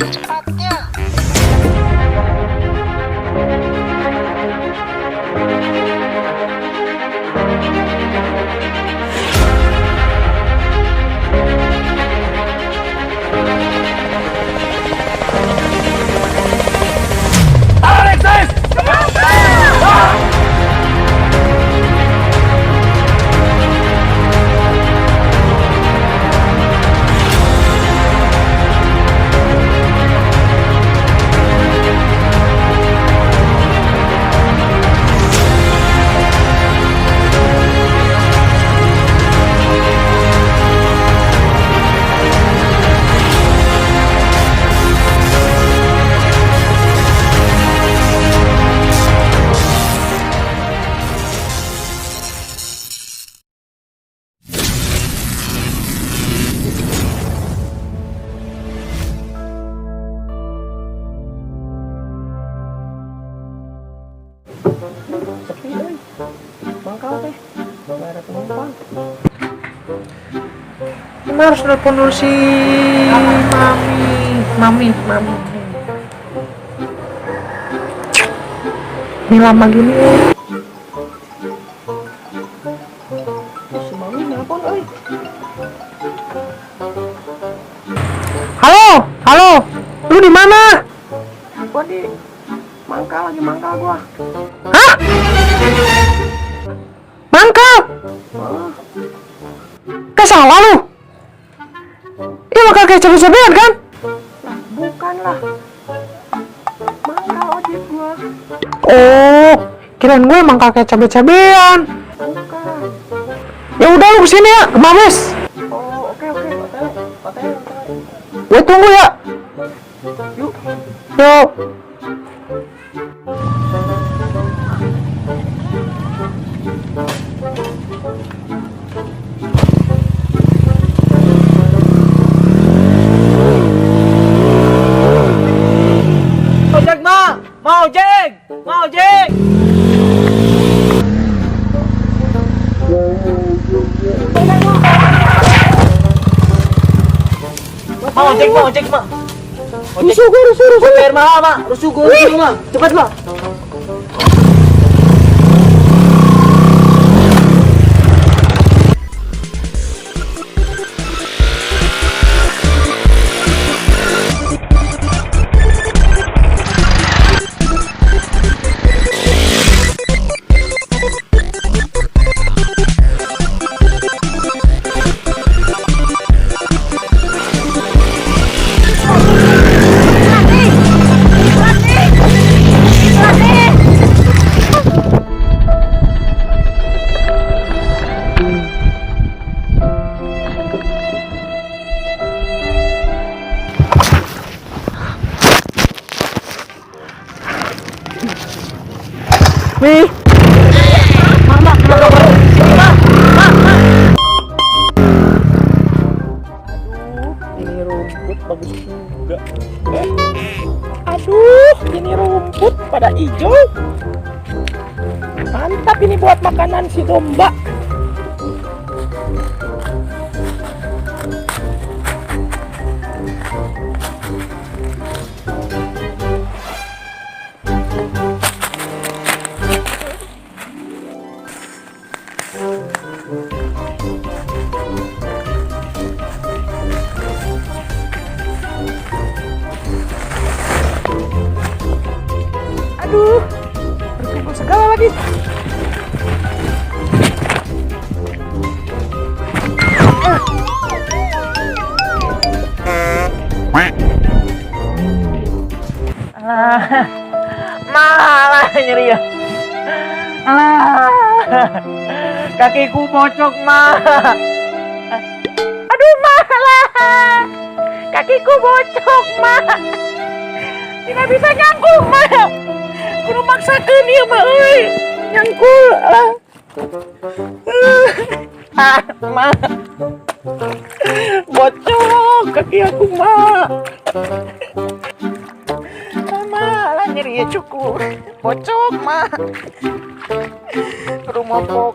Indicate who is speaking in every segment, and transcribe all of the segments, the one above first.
Speaker 1: Secepatnya.
Speaker 2: Sepi euy. Mangkal teh. Enggak ada penumpang.
Speaker 3: Ini harus telepon dulu si Mami. Ini lama gini.
Speaker 2: Si Mami nelpon euy.
Speaker 3: Halo. Lu di mana?
Speaker 2: Gua di mangkal gua.
Speaker 3: Hah? Mangkal? Kesalah lu? Iya mangkal kayak cabai-cabean kan?
Speaker 2: Lah, bukan lah. Mangkal ojek gua.
Speaker 3: Oh, kirain gue mangkal kayak cabai-cabean.
Speaker 2: Bukan.
Speaker 3: Ya udah lu kesini ya, ke Mabes.
Speaker 2: Oh, oke. Hotel.
Speaker 3: Gue tunggu ya.
Speaker 2: Yuk.
Speaker 3: Yuk.
Speaker 2: Ojek, Mak. Mau ojek. Mau ojek, Mak.
Speaker 3: Rusuh gue.
Speaker 2: Bayar mahal, Mak. Rusuh gue, Mak. Cepat, Mak.
Speaker 3: Nih.
Speaker 2: Mak. Sini, Mak.
Speaker 3: Ini rumput bagus juga.
Speaker 2: Aduh, ini rumput pada hijau. Mantap ini buat makanan si domba. Aduh, berkumpul segala lagi.
Speaker 3: Malah nyeri ya. Kakiku bocok, Ma.
Speaker 2: Aduh, malah. Kakiku bocok, Ma. Tidak bisa nyangkul, Ma. Kudu maksakeun ieu mah euy. Nyangkul lah.
Speaker 3: Ma.
Speaker 2: Bocok kaki aku, Ma. Malah nyeri ya cukup. Bocok, Ma. Kudu mopok.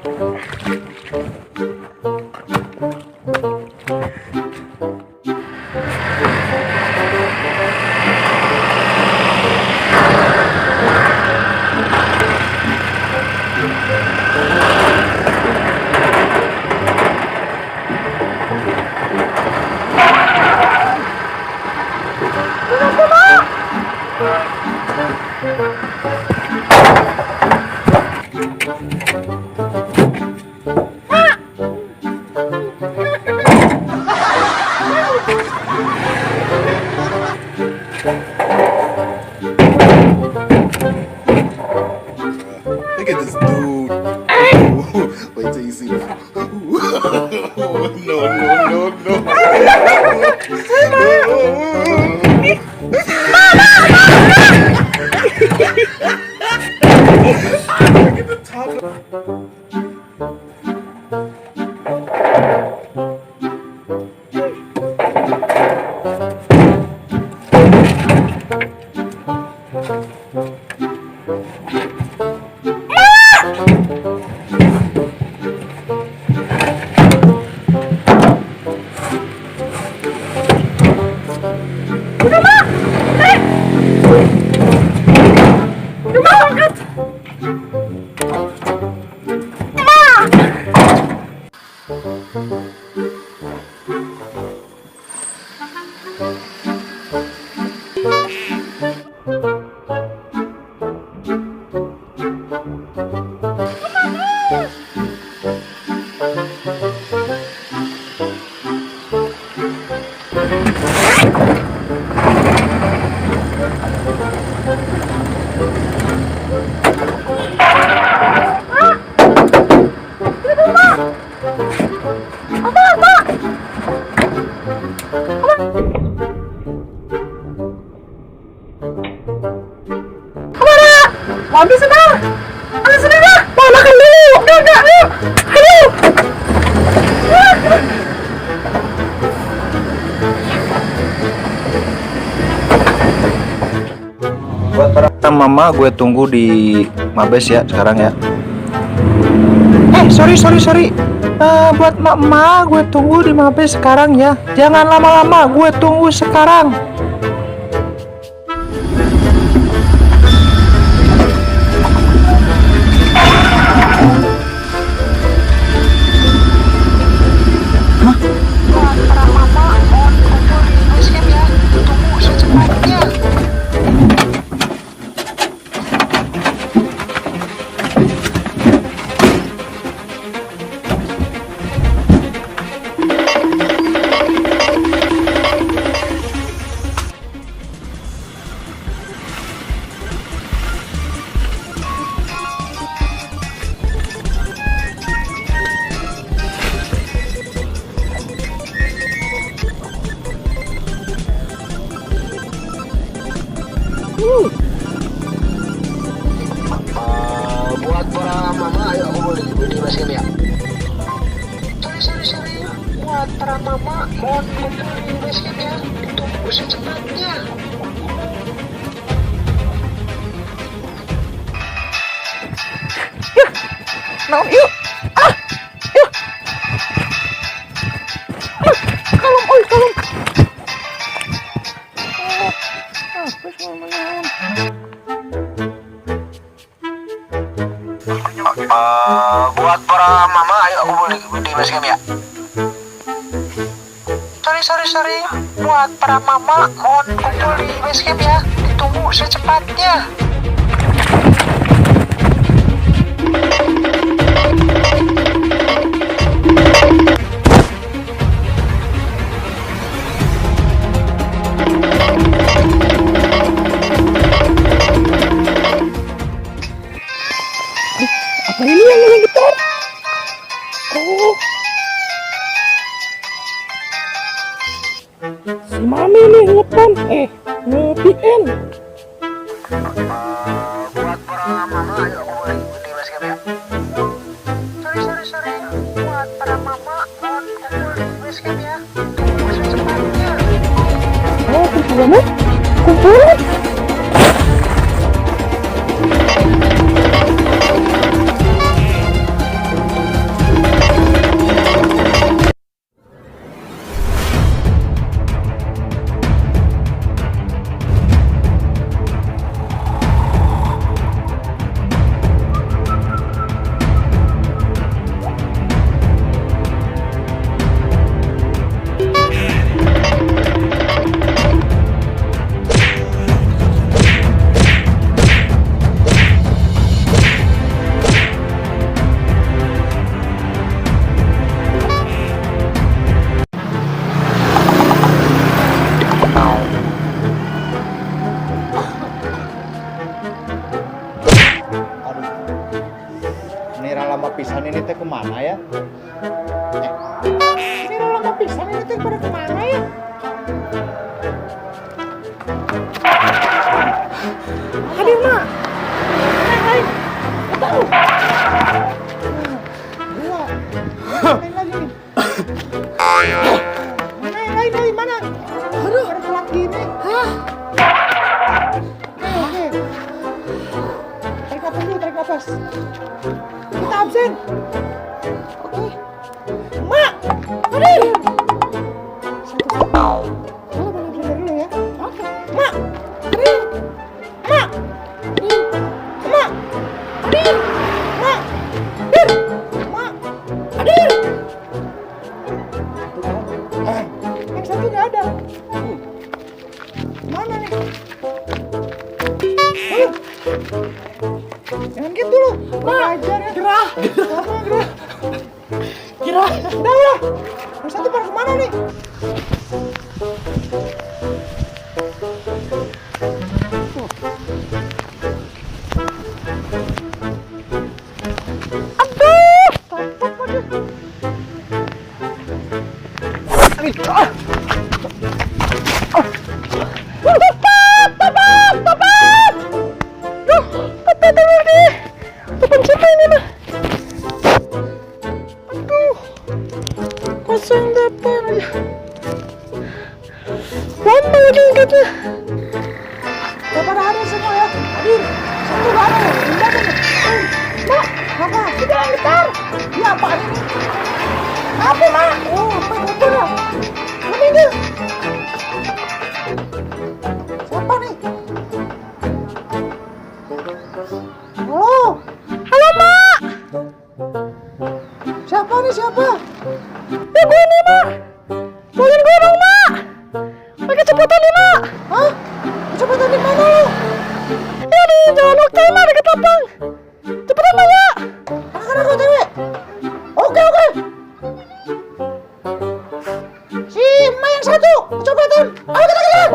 Speaker 2: Habis sudah. Habis sudah. Mau makan dulu. Enggak, ayo. Ayo.
Speaker 1: Buat mama gue tunggu di Mabes ya sekarang ya. Sorry. Buat mama gue tunggu di Mabes sekarang ya. Jangan lama-lama, gue tunggu sekarang.
Speaker 4: Buat para mama, ayo aku boleh di basket ya. Sorry. Buat para mama, mohon kumpul di basket ya. Ditunggu secepatnya.
Speaker 2: Naon yuk. Yuk. Kalem.
Speaker 4: Buat para mama, ayo aku boleh di basket ya. Sorry. Buat para mama, mohon kumpul di basket ya. Ditunggu secepatnya.
Speaker 2: Apa ini yang nyanyi gitar? Oh. Si Mami nih ngepan. Nge-PN.
Speaker 4: Buat para mama, ayo aku boleh di basket ya. Sorry. Buat para mama, mohon kumpul di basket ya. Tunggu secepatnya.
Speaker 2: Oh, kumpulan.
Speaker 1: Aduh, ada telat gini. Hah? Oke. Tarik nafas dulu, tarik nafas. Kita absen. Oke. Mak! Aduh! Satu. Boleh absen dulu ya. Oke. Mak! Aduh! Mak! Mak! Aduh! Mak! Aduh! Mak! Aduh! Yang satu nggak ada. Mana nih? Jangan gitu dulu. Ajar ya. Gerah. Apa gerah? Gerah. Udah. Yang satu pada kemana nih? Aduh. Tapak aja. Kosong dapat aja. Lama lagi katanya. Dapat ada semua ya. Hadir. Satu gak ada. Indah kan? Mak, apa? Sudah gitar. Ya apa ini? Apa mak? Oh, apa motor ya? Ini dia. Siapa nih? Halo. Halo mak. Siapa nih siapa? Ya gue nih mak. Tolongin gue dong mak. Pakai cepetan nih mak. Hah? Cepetan di mana lu? Ya di jalan Oktay mak dekat lapang. Cepetan mak ya. Anak-anak OTW. Oke. Si Emak yang satu. Cepetan. Ayo kita jalan.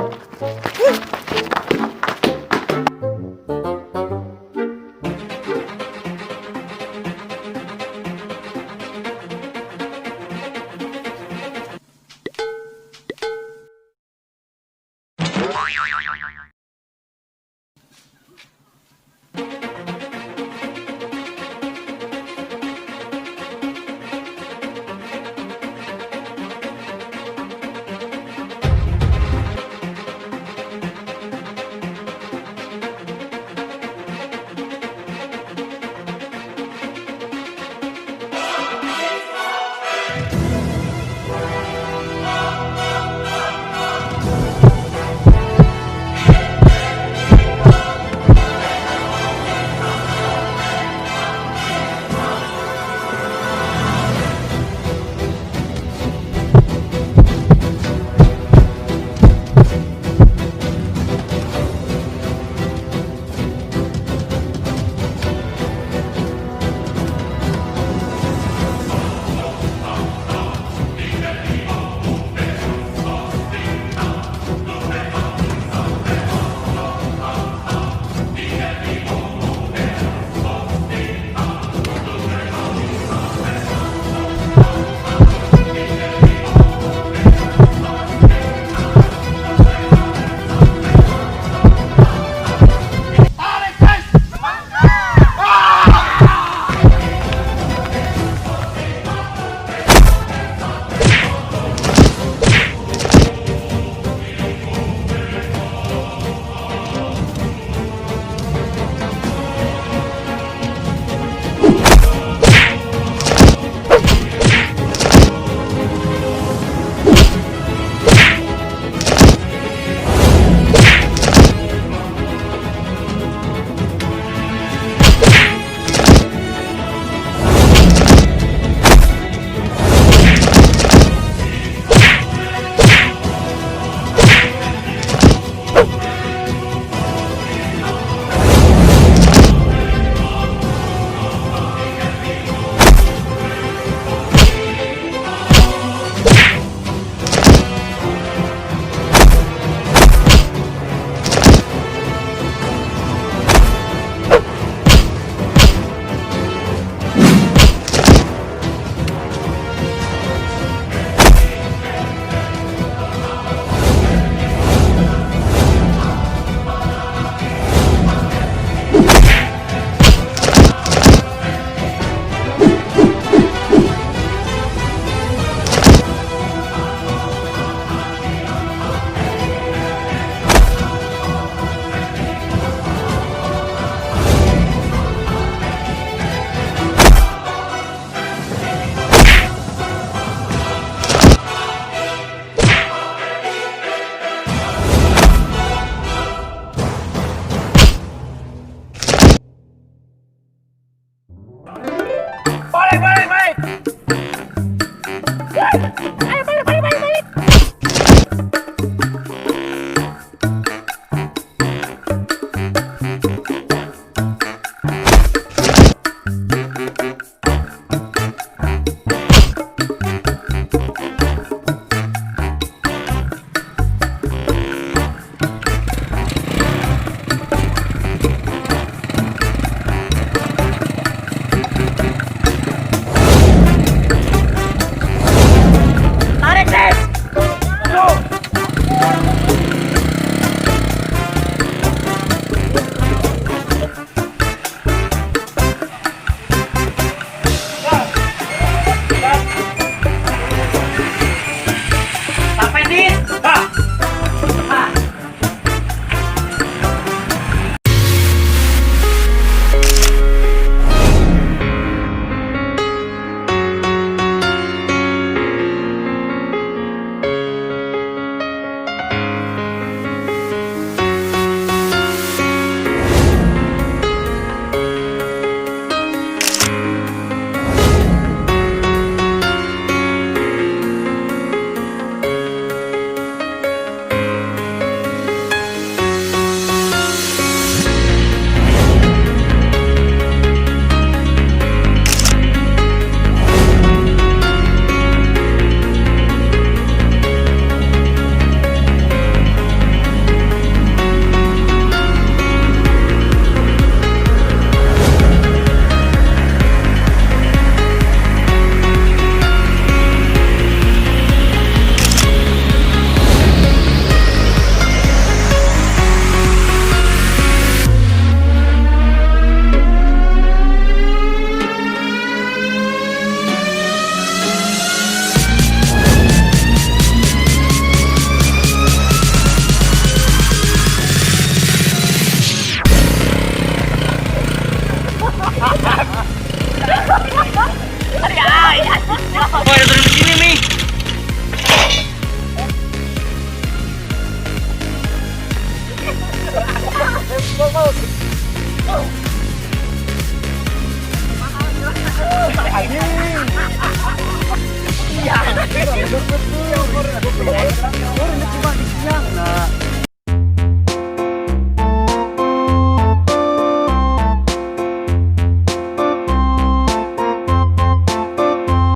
Speaker 2: Sampai dit.